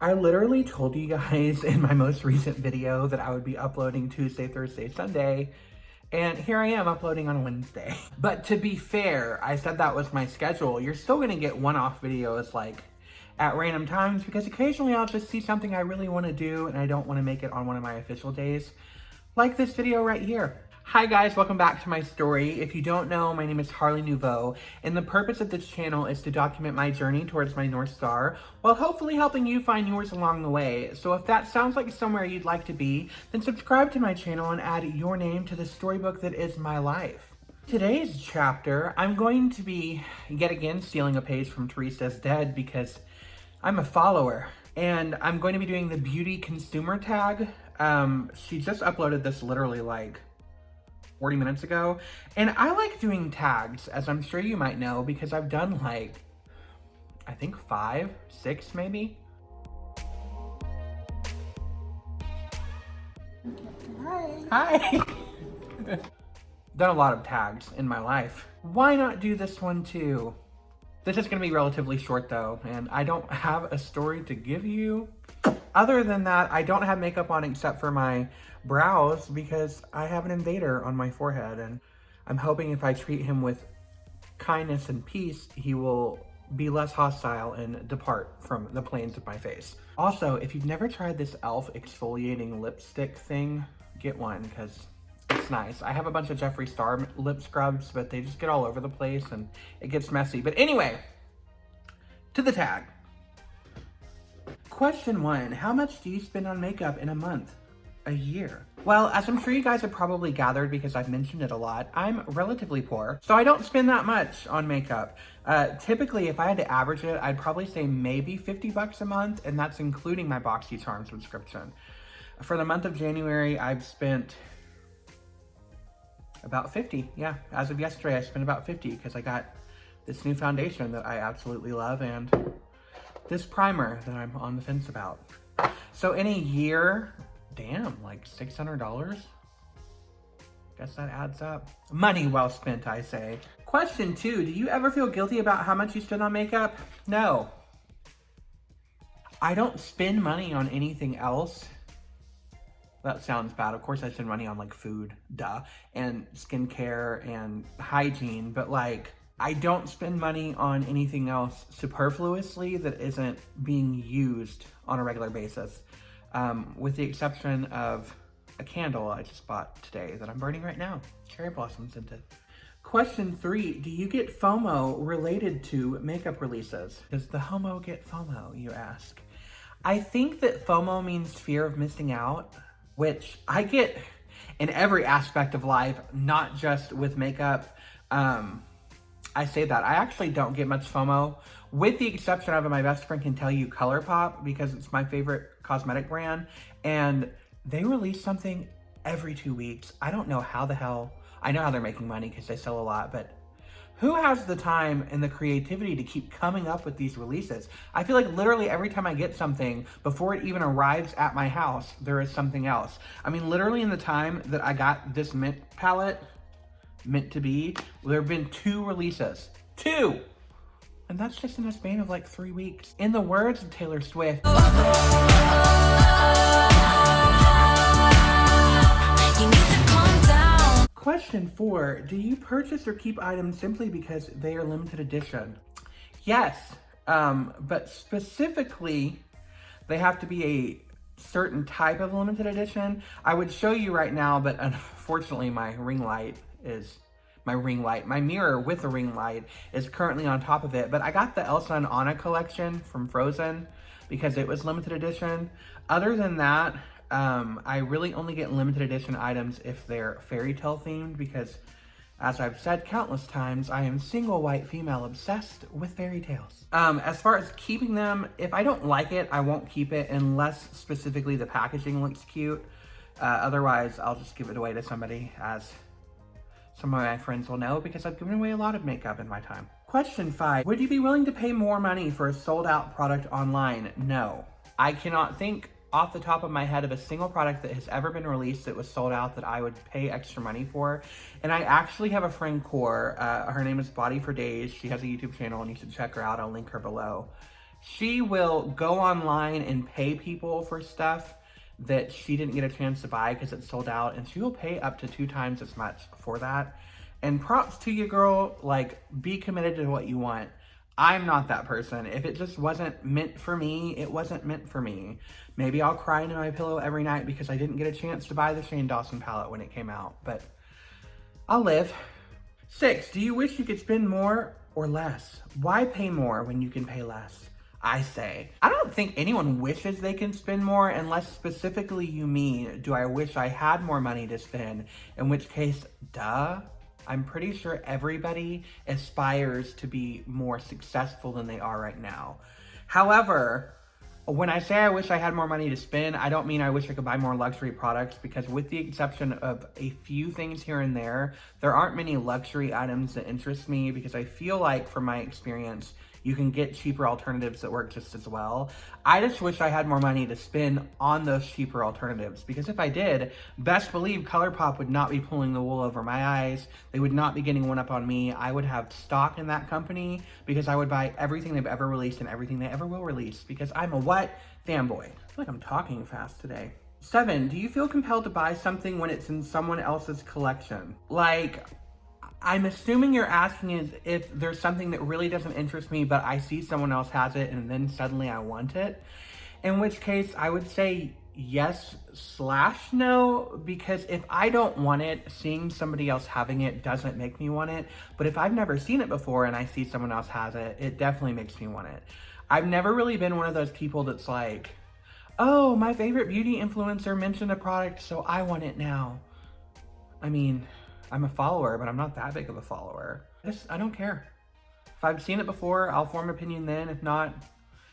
I literally told you guys in my most recent video that I would be uploading Tuesday, Thursday, Sunday, and here I am uploading on Wednesday. But to be fair, I said that was my schedule. You're still gonna get one-off videos like at random times because occasionally I'll just see something I really wanna do and I don't wanna make it on one of my official days, like this video right here. Hi guys, welcome back to my story. If you don't know, my name is Harley Nouveau, and the purpose of this channel is to document my journey towards my North Star, while hopefully helping you find yours along the way. So if that sounds like somewhere you'd like to be, then subscribe to my channel and add your name to the storybook that is my life. Today's chapter, I'm going to be, yet again, stealing a page from Teresa's Dead because I'm a follower. And I'm going to be doing the beauty consumer tag. She just uploaded this literally like 40 minutes ago. And I like doing tags, as I'm sure you might know, because I've done like, I think 5, 6 maybe. Hi. Done a lot of tags in my life. Why not do this one too? This is gonna be relatively short though, and I don't have a story to give you. Other than that, I don't have makeup on except for my brows because I have an invader on my forehead, and I'm hoping if I treat him with kindness and peace, he will be less hostile and depart from the planes of my face. Also, if you've never tried this e.l.f. exfoliating lipstick thing, get one because it's nice. I have a bunch of Jeffree Star lip scrubs, but they just get all over the place and it gets messy. But anyway, to the tag. Question 1, how much do you spend on makeup in a month? A year? Well, as I'm sure you guys have probably gathered because I've mentioned it a lot, I'm relatively poor, so I don't spend that much on makeup. Typically, if I had to average it, I'd probably say maybe 50 bucks a month, and that's including my BoxyCharm subscription. For the month of January, I've spent about 50. Yeah, as of yesterday, I spent about 50 because I got this new foundation that I absolutely love and this primer that I'm on the fence about. So in a year, damn, like $600? Guess that adds up. Money well spent, I say. Question 2, do you ever feel guilty about how much you spend on makeup? No. I don't spend money on anything else. That sounds bad. Of course I spend money on like food, duh, and skincare and hygiene, but like, I don't spend money on anything else superfluously that isn't being used on a regular basis, with the exception of a candle I just bought today that I'm burning right now. Cherry blossom scented. Question 3, do you get FOMO related to makeup releases? Does the homo get FOMO, you ask? I think that FOMO means fear of missing out, which I get in every aspect of life, not just with makeup. I say that. I actually don't get much FOMO, with the exception of my best friend can tell you ColourPop, because it's my favorite cosmetic brand, and they release something every 2 weeks. I don't know how the hell, I know how they're making money because they sell a lot, but who has the time and the creativity to keep coming up with these releases? I feel like literally every time I get something, before it even arrives at my house, there is something else. I mean, literally in the time that I got this mint palette, meant to be, there have been 2 releases. 2! And that's just in a span of like 3 weeks. In the words of Taylor Swift, you need to calm down. Question 4, do you purchase or keep items simply because they are limited edition? Yes, but specifically, they have to be a certain type of limited edition. I would show you right now, but unfortunately my mirror with the ring light is currently on top of it, but I got the Elsa and Anna collection from Frozen because it was limited edition. Other than that, I really only get limited edition items if they're fairy tale themed because, as I've said countless times, I am single white female obsessed with fairy tales. As far as keeping them, if I don't like it, I won't keep it unless specifically the packaging looks cute. Otherwise, I'll just give it away to somebody, as some of my friends will know because I've given away a lot of makeup in my time. Question 5, would you be willing to pay more money for a sold out product online? No. I cannot think off the top of my head of a single product that has ever been released that was sold out that I would pay extra money for. And I actually have a friend, Core, her name is Body for Days. She has a YouTube channel and you should check her out. I'll link her below. She will go online and pay people for stuff that she didn't get a chance to buy because it's sold out, and she will pay up to 2 times as much for that. And props to you, girl. Like, be committed to what you want. I'm not that person. If it just wasn't meant for me, it wasn't meant for me. Maybe I'll cry into my pillow every night because I didn't get a chance to buy the Shane Dawson palette when it came out, but I'll live. 6, do you wish you could spend more or less? Why pay more when you can pay less? I say, I don't think anyone wishes they can spend more unless specifically you mean, do I wish I had more money to spend? In which case, duh. I'm pretty sure everybody aspires to be more successful than they are right now. However, when I say I wish I had more money to spend, I don't mean I wish I could buy more luxury products, because with the exception of a few things here and there aren't many luxury items that interest me, because I feel like, from my experience, you can get cheaper alternatives that work just as well. I just wish I had more money to spend on those cheaper alternatives, because if I did, best believe ColourPop would not be pulling the wool over my eyes. They would not be getting one up on me. I would have stock in that company because I would buy everything they've ever released and everything they ever will release, because I'm a what? Fanboy. I feel like I'm talking fast today. 7, do you feel compelled to buy something when it's in someone else's collection? Like, I'm assuming you're asking is if there's something that really doesn't interest me, but I see someone else has it and then suddenly I want it. In which case, I would say yes/no, because if I don't want it, seeing somebody else having it doesn't make me want it. But if I've never seen it before and I see someone else has it, it definitely makes me want it. I've never really been one of those people that's like, oh, my favorite beauty influencer mentioned a product, so I want it now. I mean, I'm a follower, but I'm not that big of a follower. I don't care. If I've seen it before, I'll form an opinion then. If not,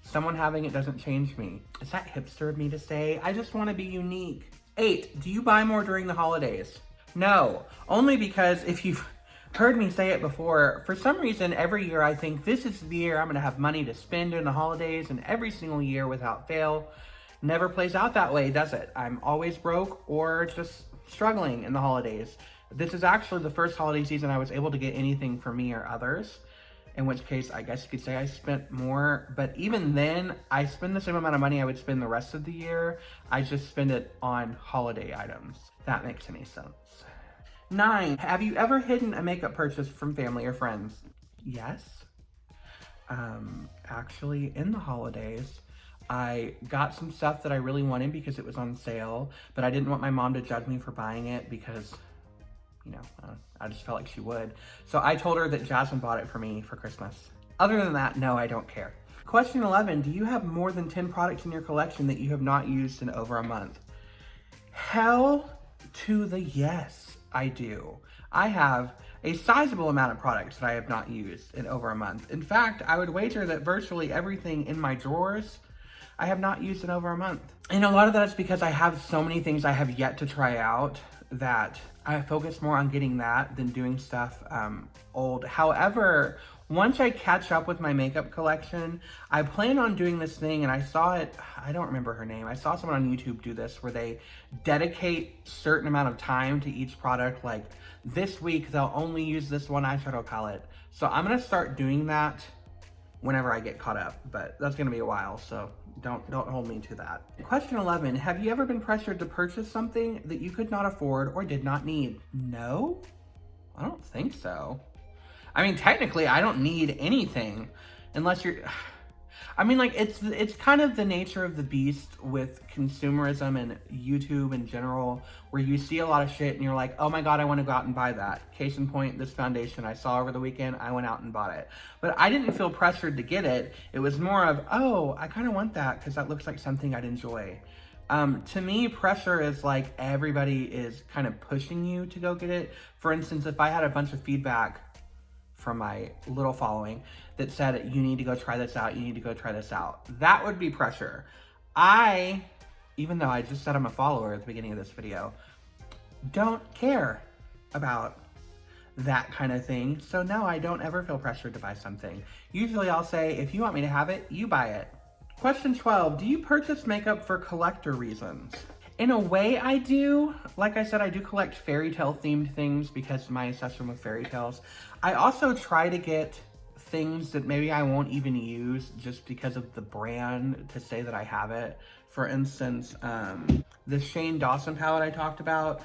someone having it doesn't change me. Is that hipster of me to say? I just want to be unique. 8, do you buy more during the holidays? No, only because if you've heard me say it before, for some reason, every year I think this is the year I'm going to have money to spend during the holidays, and every single year without fail, never plays out that way, does it? I'm always broke or just struggling in the holidays. This is actually the first holiday season I was able to get anything for me or others, in which case I guess you could say I spent more, but even then, I spend the same amount of money I would spend the rest of the year. I just spend it on holiday items, if that makes any sense. 9, have you ever hidden a makeup purchase from family or friends? Yes. Actually, in the holidays, I got some stuff that I really wanted because it was on sale, but I didn't want my mom to judge me for buying it because, you know, I just felt like she would. So I told her that Jasmine bought it for me for Christmas. Other than that, no, I don't care. Question 11, do you have more than 10 products in your collection that you have not used in over a month? Hell to the yes, I do. I have a sizable amount of products that I have not used in over a month. In fact, I would wager that virtually everything in my drawers I have not used in over a month. And a lot of that is because I have so many things I have yet to try out that I focus more on getting that than doing stuff old. However, once I catch up with my makeup collection, I plan on doing this thing, and I saw it, I don't remember her name. I saw someone on YouTube do this where they dedicate certain amount of time to each product. Like this week, they'll only use this one eyeshadow palette. So I'm gonna start doing that whenever I get caught up, but that's gonna be a while, so don't hold me to that. Question 11, have you ever been pressured to purchase something that you could not afford or did not need? No, I don't think so. I mean, technically, I don't need anything unless you're, I mean, like, it's kind of the nature of the beast with consumerism and YouTube in general, where you see a lot of shit and you're like, oh my God, I want to go out and buy that. Case in point, this foundation I saw over the weekend, I went out and bought it. But I didn't feel pressured to get it. It was more of, oh, I kind of want that because that looks like something I'd enjoy. To me, pressure is like everybody is kind of pushing you to go get it. For instance, if I had a bunch of feedback from my little following that said, you need to go try this out, you need to go try this out, that would be pressure. Even though I just said I'm a follower at the beginning of this video, don't care about that kind of thing. So no, I don't ever feel pressured to buy something. Usually I'll say, if you want me to have it, you buy it. Question 12, do you purchase makeup for collector reasons? In a way, I do. Like I said, I do collect fairy tale themed things because of my obsession with fairy tales. I also try to get things that maybe I won't even use just because of the brand to say that I have it. For instance, the Shane Dawson palette I talked about,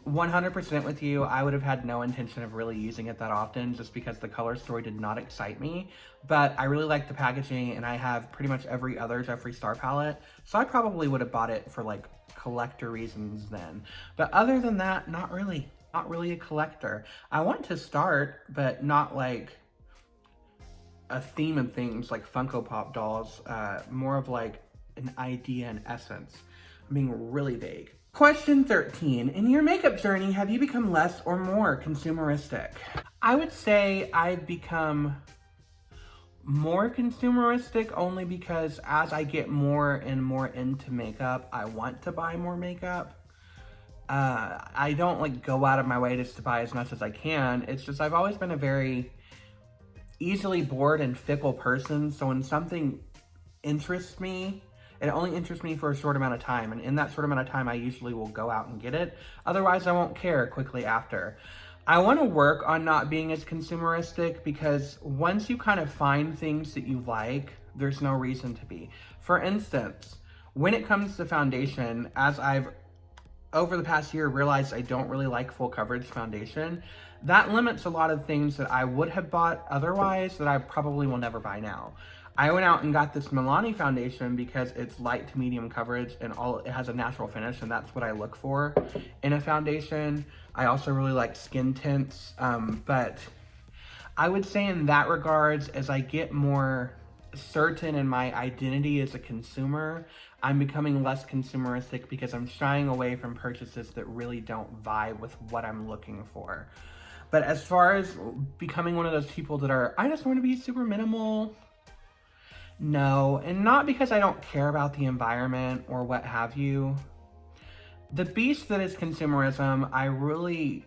100% with you, I would have had no intention of really using it that often just because the color story did not excite me. But I really like the packaging, and I have pretty much every other Jeffree Star palette, so I probably would have bought it for like collector reasons then. But other than that, not really a collector. I want to start, but not like a theme of things like Funko Pop dolls, more of like an idea and essence. I'm being really vague. Question 13, in your makeup journey, have you become less or more consumeristic? I would say I've become more consumeristic only because as I get more and more into makeup, I want to buy more makeup. I don't like go out of my way just to buy as much as I can. It's just I've always been a very easily bored and fickle person, so when something interests me, it only interests me for a short amount of time, and in that short amount of time, I usually will go out and get it. Otherwise, I won't care quickly after. I want to work on not being as consumeristic because once you kind of find things that you like, there's no reason to be. For instance, when it comes to foundation, as I've over the past year realized I don't really like full coverage foundation, that limits a lot of things that I would have bought otherwise that I probably will never buy now. I went out and got this Milani foundation because it's light to medium coverage and it has a natural finish, and that's what I look for in a foundation. I also really like skin tints, but I would say in that regards, as I get more certain in my identity as a consumer, I'm becoming less consumeristic because I'm shying away from purchases that really don't vibe with what I'm looking for. But as far as becoming one of those people that are, I just want to be super minimal, no, and not because I don't care about the environment or what have you. The beast that is consumerism, I really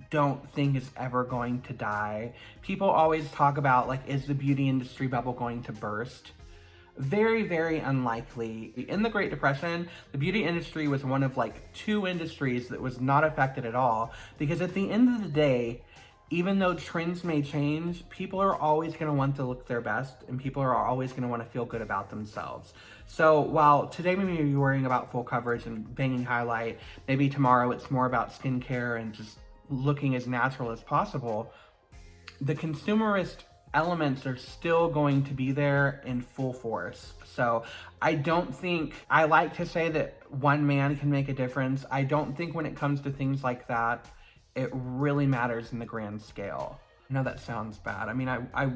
don't think is ever going to die. People always talk about, like, is the beauty industry bubble going to burst? Very, very unlikely. In the Great Depression, the beauty industry was one of like 2 industries that was not affected at all, because at the end of the day, even though trends may change, people are always going to want to look their best, and people are always going to want to feel good about themselves. So while today we may be worrying about full coverage and banging highlight, maybe tomorrow it's more about skincare and just looking as natural as possible, the consumerist elements are still going to be there in full force. So I don't think, I like to say that one man can make a difference. I don't think when it comes to things like that, it really matters in the grand scale. I know that sounds bad. I mean, I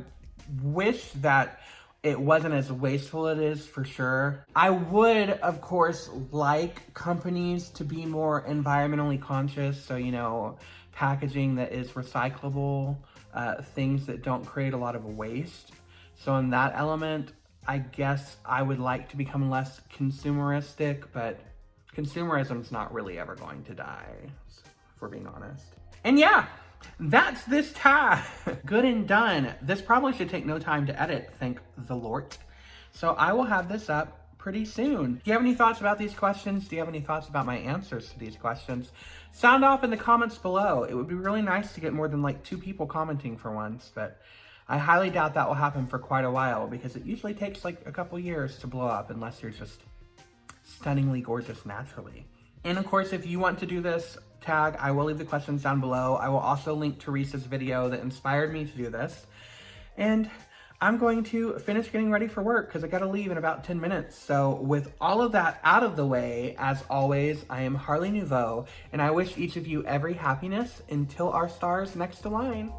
wish that it wasn't as wasteful as it is, for sure. I would, of course, like companies to be more environmentally conscious. So, you know, packaging that is recyclable, things that don't create a lot of waste. So in that element, I guess I would like to become less consumeristic, but consumerism's not really ever going to die, if we're being honest. And yeah, that's this tag. Good and done. This probably should take no time to edit, thank the Lord. So I will have this up pretty soon. Do you have any thoughts about these questions? Do you have any thoughts about my answers to these questions? Sound off in the comments below. It would be really nice to get more than like 2 people commenting for once, but I highly doubt that will happen for quite a while because it usually takes like a couple years to blow up unless you're just stunningly gorgeous naturally. And of course, if you want to do this tag, I will leave the questions down below. I will also link Teresa's video that inspired me to do this. And I'm going to finish getting ready for work because I gotta leave in about 10 minutes. So with all of that out of the way, as always, I am Harley Nouveau, and I wish each of you every happiness until our stars next align.